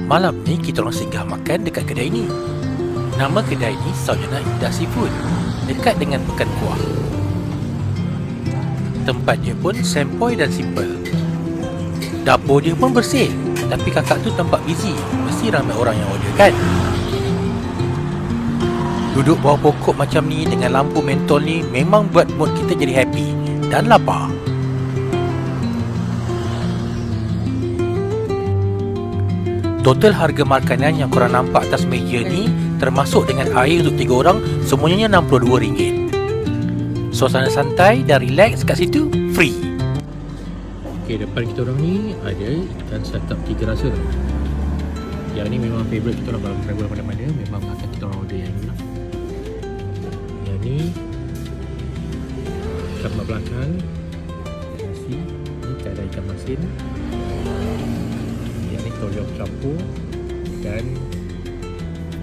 Malam ni kita orang singgah makan dekat kedai ni. Nama kedai ni Saujana Indah Seafood, dekat dengan Pekan Kuah. Tempatnya pun sempoi dan simple. Dapur dia pun bersih, tapi kakak tu tampak busy. Mesti ramai orang yang order kan. Duduk bawah pokok macam ni dengan lampu mentol ni memang buat mood kita jadi happy dan lapar. Total harga makanan yang korang nampak atas meja ni, termasuk dengan air untuk 3 orang, semuanya RM62. Suasana santai dan relax kat situ, free. Okay, depan kita orang ni ada ikan satap 3 rasa. Yang ni memang favourite kita orang. Kalau travel mana-mana memang akan kita orang order yang ni lah. Yang ni ikan mak belakang, nasi, ni cara ikan masin. Yang ni toyok campur dan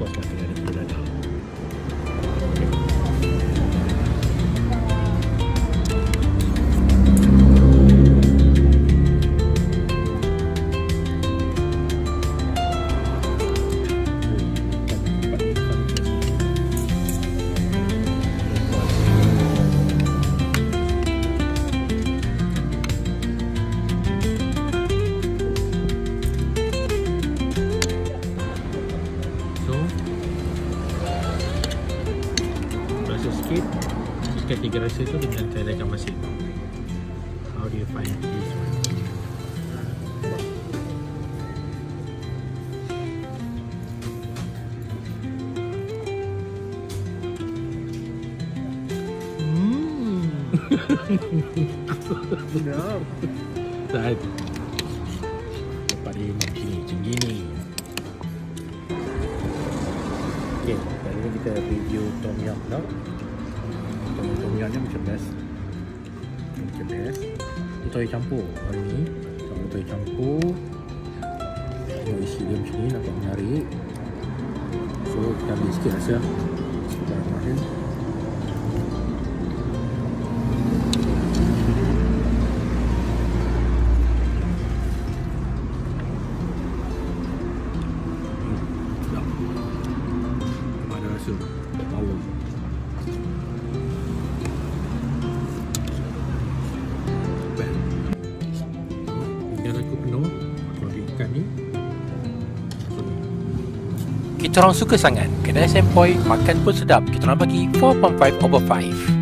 puas masih ada telur dadah. Sikit ikan 3 rasa tu dengan cara ikan masin. How do you find this one? Sedap. Tak. Dapat dia macam gini. Okay, kali ni kita review tom yum tau. Tom yum ni macam best. Macam best. Ini toy campur. Hari ni kalau toy campur, tengok isi dia macam ni, nampak menarik. So kita ambil sikit rasa. Sebentar macam power. Dan aku penuh kalau ikan ni. Kita orang suka sangat kedai sempoi, makan pun sedap. Kita orang bagi 4.5/5.